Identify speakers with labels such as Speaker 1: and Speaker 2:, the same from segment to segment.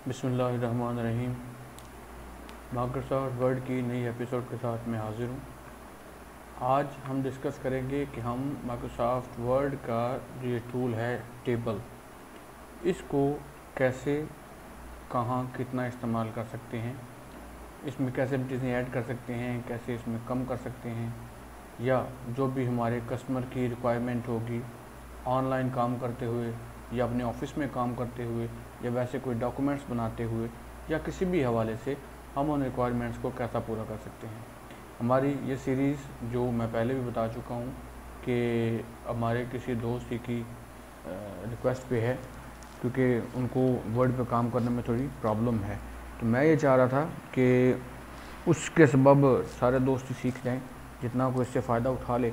Speaker 1: बिस्मिल्लाहिर्रहमानिर्रहीम। Microsoft word की नई एपिसोड के साथ मैं हाज़िर हूँ। आज हम डिस्कस करेंगे कि हम माइक्रोसॉफ्ट वर्ड का जो ये टूल है टेबल, इसको कैसे, कहाँ, कितना इस्तेमाल कर सकते हैं, इसमें कैसे चीज़ें ऐड कर सकते हैं, कैसे इसमें कम कर सकते हैं, या जो भी हमारे कस्टमर की रिक्वायरमेंट होगी ऑनलाइन काम करते हुए या अपने ऑफिस में काम करते हुए या वैसे कोई डॉक्यूमेंट्स बनाते हुए या किसी भी हवाले से हम उन रिक्वायरमेंट्स को कैसा पूरा कर सकते हैं। हमारी ये सीरीज़ जो मैं पहले भी बता चुका हूँ कि हमारे किसी दोस्त की रिक्वेस्ट पे है, क्योंकि उनको वर्ड पे काम करने में थोड़ी प्रॉब्लम है। तो मैं ये चाह रहा था कि उसके सबब सारे दोस्त सीख जाएँ, जितना कोई इससे फ़ायदा उठा ले।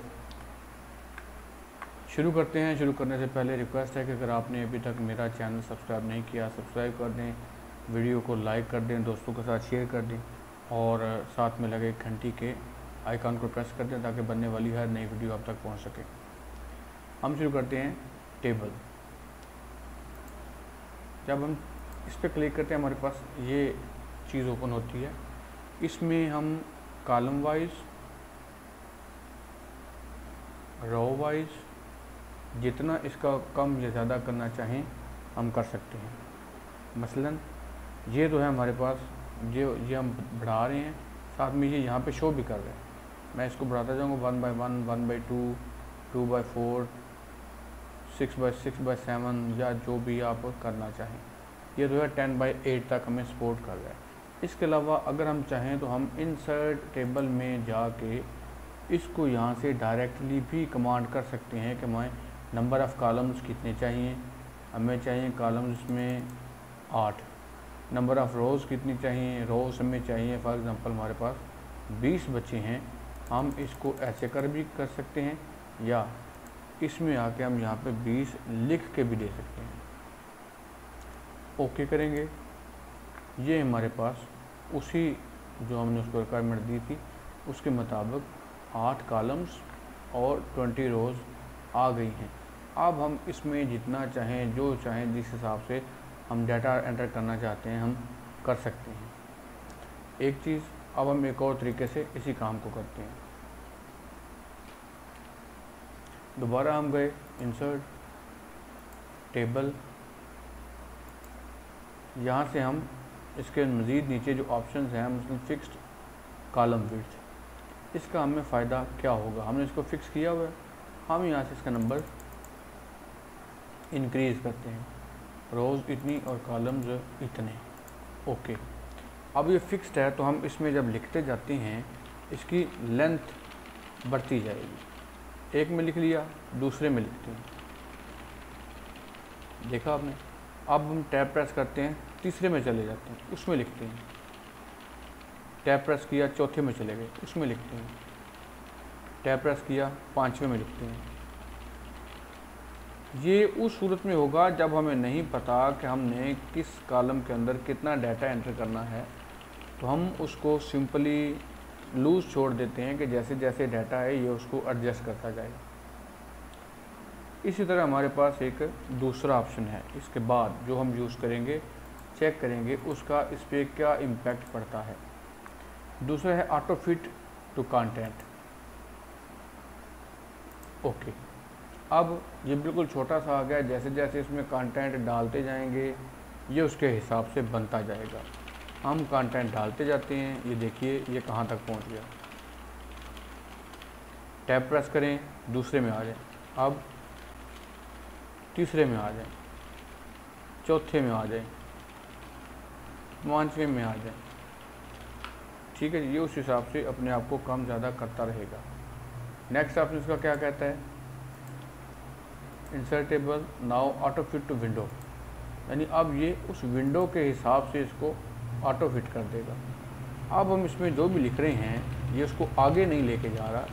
Speaker 1: शुरू करते हैं। शुरू करने से पहले रिक्वेस्ट है कि अगर आपने अभी तक मेरा चैनल सब्सक्राइब नहीं किया, सब्सक्राइब कर दें, वीडियो को लाइक कर दें, दोस्तों के साथ शेयर कर दें और साथ में लगे घंटी के आइकन को प्रेस कर दें ताकि बनने वाली हर नई वीडियो आप तक पहुंच सके। हम शुरू करते हैं टेबल। जब हम इस पर क्लिक करते हैं हमारे पास ये चीज़ ओपन होती है। इसमें हम कॉलम वाइज, रो वाइज जितना इसका कम या ज़्यादा करना चाहें हम कर सकते हैं। मसलन ये तो है हमारे पास, ये हम बढ़ा रहे हैं, साथ में ये यहाँ पे शो भी कर रहे हैं। मैं इसको बढ़ाता जाऊँगा 1 by 1, 1 by 2, 2 by 4, 6 by 6 by 7 या जो भी आप करना चाहें। ये जो है 10 बाय 8 तक हमें सपोर्ट कर रहा है। इसके अलावा अगर हम चाहें तो हम इंसर्ट टेबल में जाके इसको यहाँ से डायरेक्टली भी कमांड कर सकते हैं कि मैं नंबर ऑफ़ कॉलम्स कितने चाहिए। हमें चाहिए कॉलम्स में 8। नंबर ऑफ़ रोज़ कितनी चाहिए, रोज़ हमें चाहिए फॉर एग्ज़ाम्पल हमारे पास 20 बच्चे हैं। हम इसको ऐसे कर भी कर सकते हैं या इसमें आके हम यहाँ पे 20 लिख के भी दे सकते हैं। ओके करेंगे। ये हमारे पास उसी जो हमने उसको रिक्वायरमेंट दी थी उसके मुताबिक 8 कॉलम्स और 20 रोज़ आ गई हैं। अब हम इसमें जितना चाहें, जो चाहें, जिस हिसाब से हम डाटा एंटर करना चाहते हैं हम कर सकते हैं। एक चीज़, अब हम एक और तरीके से इसी काम को करते हैं। दोबारा हम गए इंसर्ट टेबल, यहाँ से हम इसके मज़ीद नीचे जो ऑप्शंस हैं मतलब फिक्स्ड कॉलम विड्थ, इसका हमें फ़ायदा क्या होगा। हमने इसको फिक्स किया हुआ है, हम यहाँ से इसका नंबर इंक्रीज़ करते हैं, रोज़ इतनी और कॉलम्स इतने। ओके, अब ये फिक्स्ड है तो हम इसमें जब लिखते जाते हैं इसकी लेंथ बढ़ती जाएगी। एक में लिख लिया, दूसरे में लिखते हैं, देखा आपने। अब हम टैब प्रेस करते हैं, तीसरे में चले जाते हैं, उसमें लिखते हैं। टैब प्रेस किया, चौथे में चले गए, उसमें लिखते हैं। टैब प्रेस किया, 5वें में लिखते हैं। ये उस सूरत में होगा जब हमें नहीं पता कि हमने किस कॉलम के अंदर कितना डाटा एंटर करना है, तो हम उसको सिंपली लूज़ छोड़ देते हैं कि जैसे जैसे डाटा है ये उसको एडजस्ट करता जाएगा। इसी तरह हमारे पास एक दूसरा ऑप्शन है, इसके बाद जो हम यूज़ करेंगे, चेक करेंगे उसका इस पर क्या इम्पैक्ट पड़ता है। दूसरा है auto fit to content. Okay, अब ये बिल्कुल छोटा सा आ गया, जैसे जैसे इसमें कंटेंट डालते जाएंगे ये उसके हिसाब से बनता जाएगा। हम कंटेंट डालते जाते हैं, ये देखिए ये कहाँ तक पहुँच गया। टैब प्रेस करें, दूसरे में आ जाए, अब तीसरे में आ जाए, चौथे में आ जाए, 5वें में आ जाए। ठीक है, ये उस हिसाब से अपने आप को कम ज़्यादा करता रहेगा। नेक्स्ट ऑप्शन इसका क्या कहता है, insert table now auto fit to window, यानी अब ये उस विंडो के हिसाब से इसको ऑटो फिट कर देगा। अब हम इसमें जो भी लिख रहे हैं ये उसको आगे नहीं लेके जा रहा,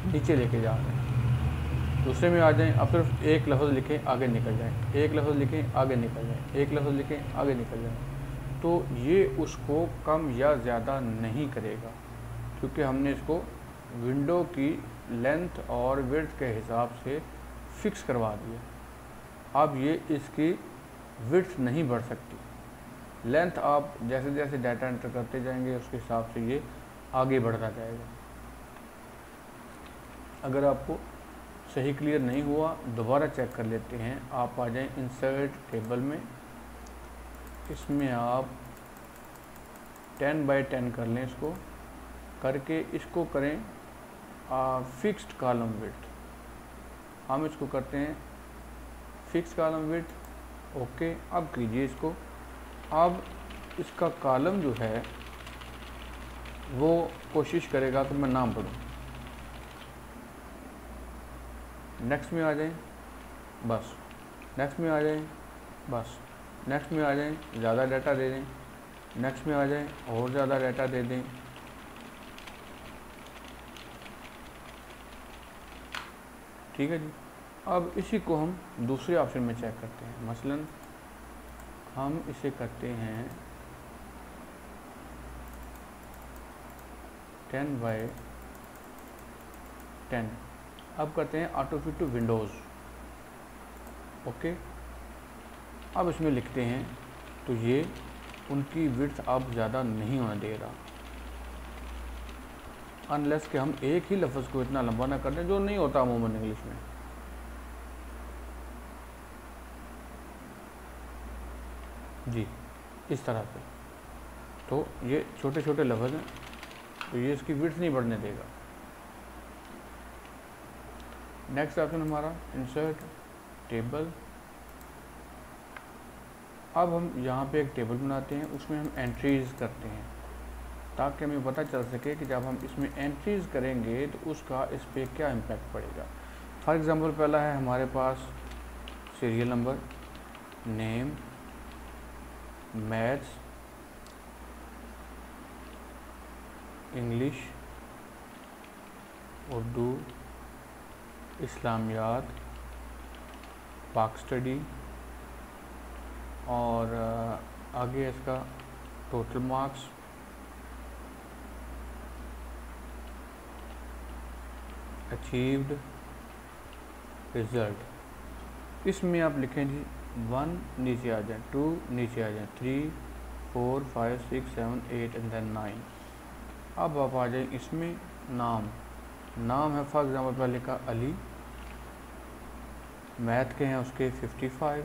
Speaker 1: नीचे लेके जा रहे हैं। दूसरे में आ जाएं, अब सिर्फ एक लफ्ज़ लिखें आगे निकल जाएं, एक लफ्ज़ लिखें आगे निकल जाएं, एक लफ्ज़ लिखें आगे निकल जाएं। तो ये उसको कम या ज़्यादा नहीं करेगा, क्योंकि हमने इसको विंडो की लेंथ और विड्थ के हिसाब से फिक्स करवा दिया। अब ये इसकी विड्थ नहीं बढ़ सकती, लेंथ आप जैसे जैसे डाटा एंटर करते जाएंगे उसके हिसाब से ये आगे बढ़ता जाएगा। अगर आपको सही क्लियर नहीं हुआ दोबारा चेक कर लेते हैं। आप आ जाएं इंसर्ट टेबल में, इसमें आप 10 बाई 10 कर लें, इसको करके इसको करें फिक्स्ड कॉलम विड्थ। हम इसको करते हैं फिक्स कॉलम विड्थ। ओके, अब कीजिए इसको। अब इसका कॉलम जो है वो कोशिश करेगा कि मैं नाम पढ़ूँ। नेक्स्ट में आ जाएं, बस नेक्स्ट में आ जाएं, बस नेक्स्ट में आ जाएं, ज़्यादा डाटा दे दें, नेक्स्ट में आ जाएं और ज़्यादा डाटा दे दें। ठीक है जी। अब इसी को हम दूसरे ऑप्शन में चेक करते हैं। मसलन हम इसे करते हैं 10 बाई 10। अब करते हैं auto fit to windows. Okay, अब इसमें लिखते हैं तो ये उनकी विड्थ अब ज़्यादा नहीं होने दे रहा, अनलेस कि हम एक ही लफ्ज़ को इतना लंबा ना कर दें, जो नहीं होता अमूमन इंग्लिश में। जी, इस तरह से। तो ये छोटे छोटे लफ्ज़ हैं, तो ये इसकी विड्थ नहीं बढ़ने देगा। नेक्स्ट ऑप्शन हमारा इंसर्ट टेबल। अब हम यहाँ पे एक टेबल बनाते हैं, उसमें हम एंट्रीज़ करते हैं ताकि हमें पता चल सके कि जब हम इसमें एंट्रीज़ करेंगे तो उसका इस पर क्या इम्पैक्ट पड़ेगा। फॉर एग्ज़ाम्पल पहला है हमारे पास serial number, name, maths, English, Urdu, इस्लामियात, पाक स्टडी और आगे इसका टोटल मार्क्स, अचीव्ड, रिज़ल्ट। इसमें आप लिखें जी 1 नीचे आ जाए, 2 नीचे आ जाए, 3 4 5 6 7 8 एंड देन 9। अब आप आ जाए इसमें नाम है फॉर एग्ज़ाम्पल पहले का अली, मैथ के हैं उसके 55,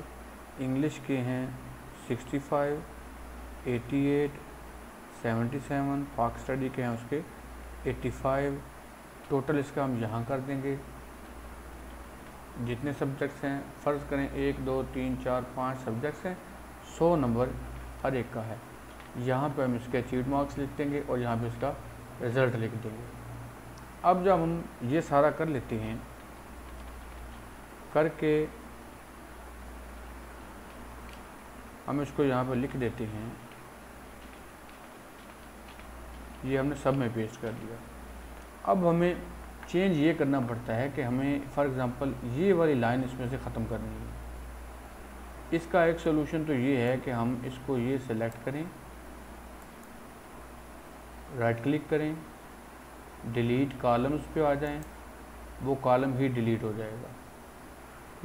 Speaker 1: इंग्लिश के हैं 65, 88, 77, पाक स्टडी के हैं उसके 85। टोटल इसका हम यहाँ कर देंगे। जितने सब्जेक्ट्स हैं, फ़र्ज़ करें 1 2 3 4 5 सब्जेक्ट्स हैं, 100 नंबर हर एक का है। यहाँ पे हम इसके अचीव्ड मार्क्स लिख देंगे और यहाँ पे इसका रिज़ल्ट लिख देंगे। अब जब हम ये सारा कर लेते हैं, करके हम इसको यहाँ पे लिख देते हैं, ये हमने सब में पेस्ट कर दिया। अब हमें चेंज ये करना पड़ता है कि हमें फॉर एग्ज़ाम्पल ये वाली लाइन इसमें से ख़त्म करनी है। इसका एक सोल्यूशन तो ये है कि हम इसको ये सिलेक्ट करें, राइट क्लिक करें, डिलीट कॉलम्स पे आ जाएं, वो कॉलम ही डिलीट हो जाएगा।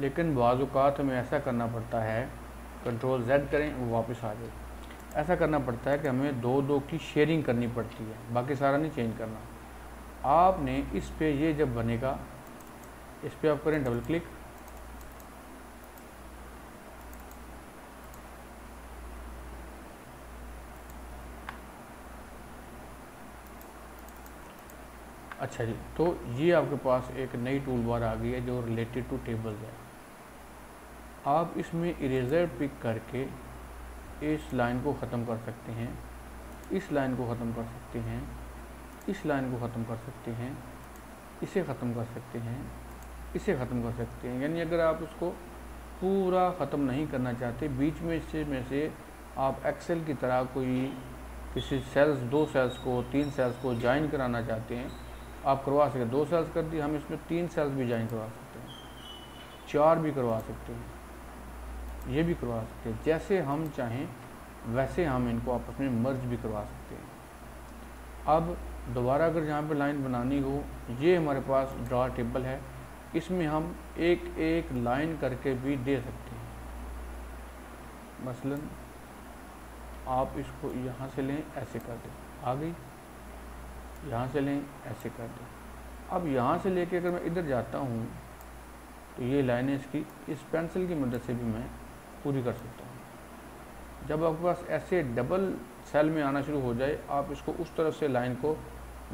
Speaker 1: लेकिन बाज़ औक़ात हमें ऐसा करना पड़ता है, कंट्रोल Z करें वो वापस आ जाए। ऐसा करना पड़ता है कि हमें 2-2 की शेयरिंग करनी पड़ती है, बाकी सारा नहीं चेंज करना। आपने इस पे ये जब बनेगा, इस पे आप करें डबल क्लिक, अच्छा जी। तो ये आपके पास एक नई टूल बार आ गई है जो रिलेटेड टू टेबल्स है। आप इसमें इरेज़र पिक करके इस लाइन को ख़त्म कर सकते हैं, इस लाइन को ख़त्म कर सकते हैं, इस लाइन को ख़त्म कर सकते हैं, इसे ख़त्म कर सकते हैं, इसे ख़त्म कर सकते हैं। यानी अगर आप उसको पूरा ख़त्म नहीं करना चाहते, बीच में से आप एक्सेल की तरह कोई किसी सेल्स 2 सेल्स को 3 सेल्स को ज्वाइन कराना चाहते हैं, आप करवा सकते हैं। 2 सेल्स कर दी, हम इसमें 3 सेल्स भी ज्वाइन करवा सकते हैं, 4 भी करवा सकते हैं, ये भी करवा सकते हैं। जैसे हम चाहें वैसे हम इनको आपस में मर्ज भी करवा सकते हैं। अब दोबारा अगर यहाँ पे लाइन बनानी हो, ये हमारे पास ड्रा टेबल है, इसमें हम एक एक लाइन करके भी दे सकते हैं। मसलन आप इसको यहाँ से लें, ऐसे कर दें, आ गई, यहाँ से लें, ऐसे कर दें। अब यहाँ से लेके अगर मैं इधर जाता हूँ तो ये लाइनें इसकी इस पेंसिल की मदद से भी मैं पूरी कर सकता हूँ। जब आपके पास ऐसे डबल सेल में आना शुरू हो जाए, आप इसको उस तरफ से लाइन को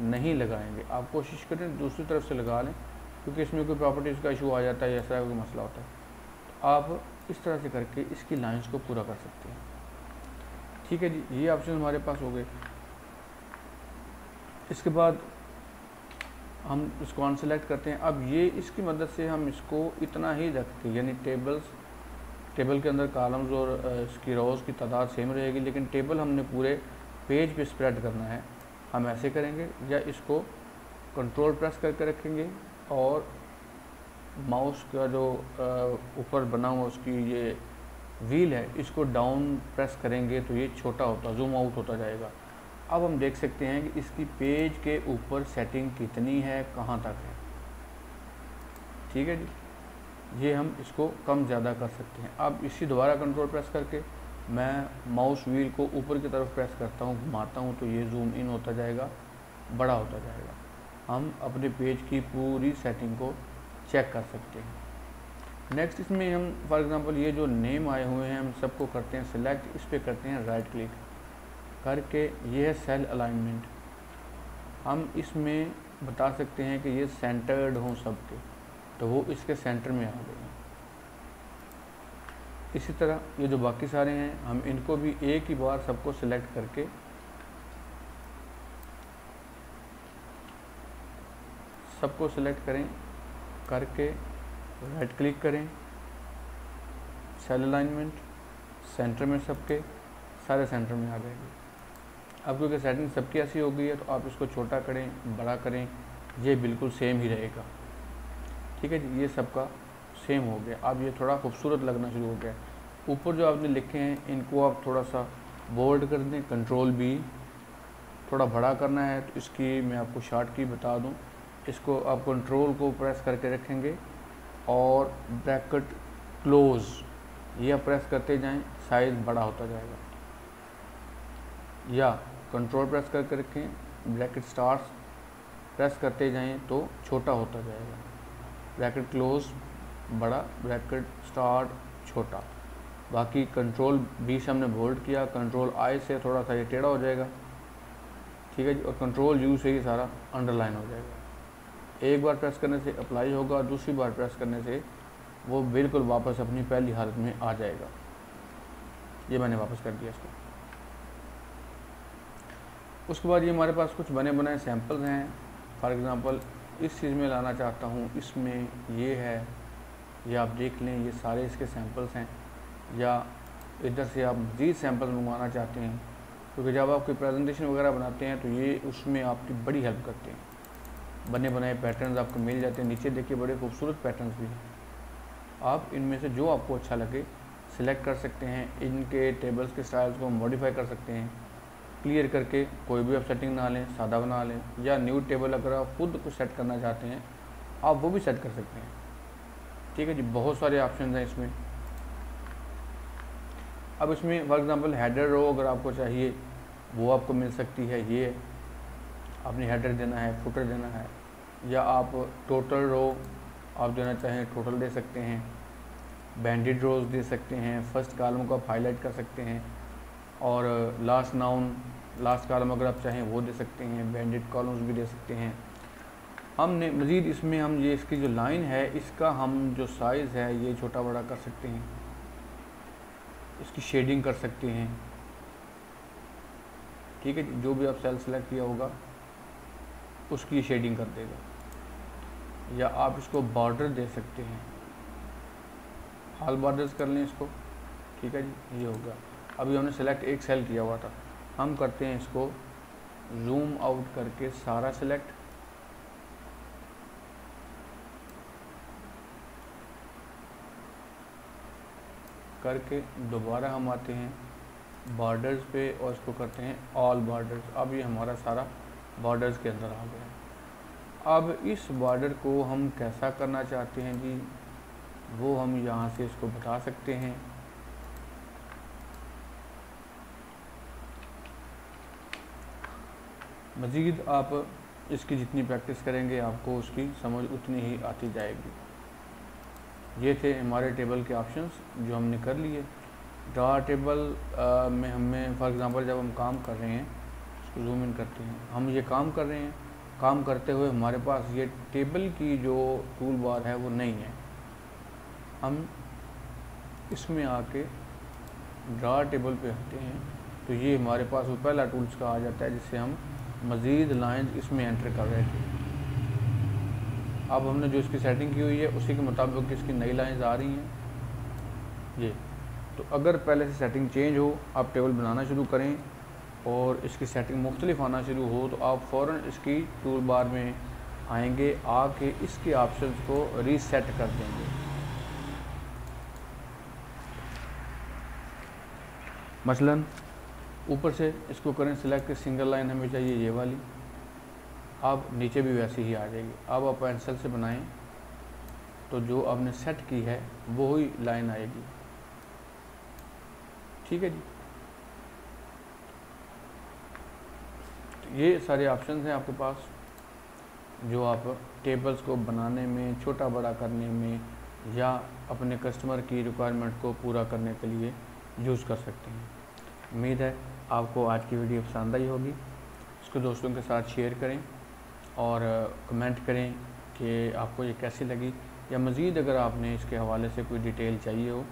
Speaker 1: नहीं लगाएंगे, आप कोशिश करें दूसरी तरफ से लगा लें, क्योंकि इसमें कोई प्रॉपर्टीज़ का इशू आ जाता है, ऐसा कोई मसला होता है। तो आप इस तरह से करके इसकी लाइंस को पूरा कर सकते हैं। ठीक है जी, ये ऑप्शन हमारे पास हो गए। इसके बाद हम इसको अनसेलेक्ट करते हैं। अब ये इसकी मदद से हम इसको इतना ही रखते हैं, यानी टेबल के अंदर कॉलम्स और इसकी रोज़ की तादाद सेम रहेगी, लेकिन टेबल हमने पूरे पेज पे स्प्रेड करना है। हम ऐसे करेंगे, या इसको कंट्रोल प्रेस करके रखेंगे और माउस का जो ऊपर बना हुआ उसकी ये व्हील है, इसको डाउन प्रेस करेंगे तो ये छोटा होता, जूम आउट होता जाएगा। अब हम देख सकते हैं कि इसकी पेज के ऊपर सेटिंग कितनी है, कहाँ तक है। ठीक है जी, ये हम इसको कम ज़्यादा कर सकते हैं। अब इसी दोबारा कंट्रोल प्रेस करके मैं माउस व्हील को ऊपर की तरफ प्रेस करता हूँ, घुमाता हूँ, तो ये जूम इन होता जाएगा, बड़ा होता जाएगा। हम अपने पेज की पूरी सेटिंग को चेक कर सकते हैं। नेक्स्ट इसमें हम फॉर एग्ज़ाम्पल ये जो नेम आए हुए हैं, हम सबको करते हैं सिलेक्ट, इस पर करते हैं राइट क्लिक करके, ये है सेल अलाइनमेंट। हम इसमें बता सकते हैं कि ये सेंटर्ड हों सबके, तो वो इसके सेंटर में आ गए हैं। इसी तरह ये जो बाकी सारे हैं, हम इनको भी एक ही बार सबको सिलेक्ट करके सबको सिलेक्ट करें, करके राइट क्लिक करें, सेल अलाइनमेंट, सेंटर में सबके सारे सेंटर में आ जाएंगे। अब क्योंकि सेटिंग सबकी ऐसी हो गई है, तो आप इसको छोटा करें, बड़ा करें, ये बिल्कुल सेम ही रहेगा। ठीक है जी, ये सबका सेम हो गया। अब ये थोड़ा खूबसूरत लगना शुरू हो गया। ऊपर जो आपने लिखे हैं इनको आप थोड़ा सा बोल्ड कर दें, कंट्रोल बी, थोड़ा बड़ा करना है तो इसकी मैं आपको शॉर्ट की बता दूं, इसको आप कंट्रोल को प्रेस करके रखेंगे और ब्रैकेट क्लोज ये आप प्रेस करते जाएं, साइज़ बड़ा होता जाएगा। या कंट्रोल प्रेस करके रखें, ब्रैकेट स्टार्ट प्रेस करते जाएं तो छोटा होता जाएगा। ब्रैकेट क्लोज बड़ा, ब्रैकेट स्टार्ट छोटा। बाकी कंट्रोल बी से हमने बोल्ड किया, कंट्रोल आई से थोड़ा सा ये टेढ़ा हो जाएगा। ठीक है जी, और कंट्रोल यू से ही सारा अंडरलाइन हो जाएगा। एक बार प्रेस करने से अप्लाई होगा, दूसरी बार प्रेस करने से वो बिल्कुल वापस अपनी पहली हालत में आ जाएगा। ये मैंने वापस कर दिया इसको। उसके बाद ये हमारे पास कुछ बने बनाए सैम्पल्स हैं। फॉर एग्ज़ाम्पल इस चीज़ में लाना चाहता हूँ, इसमें ये है, या आप देख लें ये सारे इसके सैम्पल्स हैं, या इधर से आप मज़ीद सैम्पल्स मंगवाना चाहते हैं, क्योंकि जब आप कोई प्रेजेंटेशन वगैरह बनाते हैं तो ये उसमें आपकी बड़ी हेल्प करते हैं। बने बनाए पैटर्न्स आपको मिल जाते हैं। नीचे देखिए बड़े खूबसूरत पैटर्न्स भी हैं। आप इनमें से जो आपको अच्छा लगे सिलेक्ट कर सकते हैं। इनके टेबल्स के स्टाइल्स को मॉडिफाई कर सकते हैं, क्लियर करके कोई भी आप सेटिंग ना लें, सादा बना लें, या न्यू टेबल अगर आप खुद को सेट करना चाहते हैं आप वो भी सेट कर सकते हैं। ठीक है जी, बहुत सारे ऑप्शन हैं इसमें। अब इसमें फॉर एग्ज़ाम्पल हेडर रो अगर आपको चाहिए वो आपको मिल सकती है। ये आपने हेडर देना है, फुटर देना है, या आप टोटल रो आप देना चाहें टोटल दे सकते हैं, बैंडेड रोज दे सकते हैं, फर्स्ट कॉलम को आप हाईलाइट कर सकते हैं, और लास्ट नाउन लास्ट कॉलम अगर आप चाहें वो दे सकते हैं, बैंडेड कॉलम्स भी दे सकते हैं। हमने मज़ीद इसमें हम ये इसकी जो लाइन है इसका हम जो साइज़ है ये छोटा बड़ा कर सकते हैं, इसकी शेडिंग कर सकते हैं। ठीक है, जो भी आप सेल सेलेक्ट किया होगा उसकी शेडिंग कर देगा। या आप इसको बॉर्डर दे सकते हैं, ऑल बॉर्डर्स कर लें इसको। ठीक है जी, ये होगा। अभी हमने सेलेक्ट एक सेल किया हुआ था, हम करते हैं इसको जूम आउट करके सारा सेलेक्ट, करके दोबारा हम आते हैं बॉर्डर्स पे और इसको करते हैं ऑल बॉर्डर्स। अब ये हमारा सारा बॉर्डर्स के अंदर आ गया। अब इस बॉर्डर को हम कैसा करना चाहते हैं जी, वो हम यहाँ से इसको बता सकते हैं। मज़ीद आप इसकी जितनी प्रैक्टिस करेंगे आपको उसकी समझ उतनी ही आती जाएगी। ये थे हमारे टेबल के ऑप्शंस जो हमने कर लिए। ड्रा टेबल में हमें फॉर एग्ज़ाम्पल जब हम काम कर रहे हैं, इसको जूम इन करते हैं, हम ये काम कर रहे हैं, काम करते हुए हमारे पास ये टेबल की जो टूल बार है वो नहीं है। हम इसमें आके ड्रा टेबल पे आते हैं तो ये हमारे पास वो पहला टूल्स का आ जाता है जिससे हम मज़ीद लाइन इसमें एंटर कर रहे थे। अब हमने जो इसकी सेटिंग की हुई है उसी के मुताबिक इसकी नई लाइंस आ रही हैं ये। तो अगर पहले से सेटिंग चेंज हो, आप टेबल बनाना शुरू करें और इसकी सेटिंग मुख्तलिफ आना शुरू हो तो आप फ़ौरन इसकी टूल बार में आएंगे, आके इसके ऑप्शंस को रीसेट कर देंगे। मसलन ऊपर से इसको करें सिलेक्ट, सिंगल लाइन हमें चाहिए ये वाली, अब नीचे भी वैसे ही आ जाएगी। अब आप पेंसिल से बनाएं तो जो आपने सेट की है वो ही लाइन आएगी। ठीक है जी। तो ये सारे ऑप्शंस हैं आपके पास जो आप टेबल्स को बनाने में, छोटा बड़ा करने में या अपने कस्टमर की रिक्वायरमेंट को पूरा करने के लिए यूज़ कर सकते हैं। उम्मीद है आपको आज की वीडियो पसंद आई होगी। इसको दोस्तों के साथ शेयर करें और कमेंट करें कि आपको ये कैसी लगी, या मज़ीद अगर आपने इसके हवाले से कोई डिटेल चाहिए हो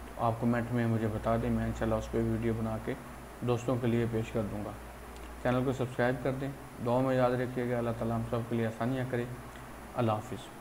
Speaker 1: तो आप कमेंट में मुझे बता दें, मैं इंशाल्लाह उस पर वीडियो बना के दोस्तों के लिए पेश कर दूँगा। चैनल को सब्सक्राइब कर दें। दुआ में याद रखिएगा। अल्लाह ताला हम सब के लिए आसानियाँ करे। अल्लाह हाफ़िज़।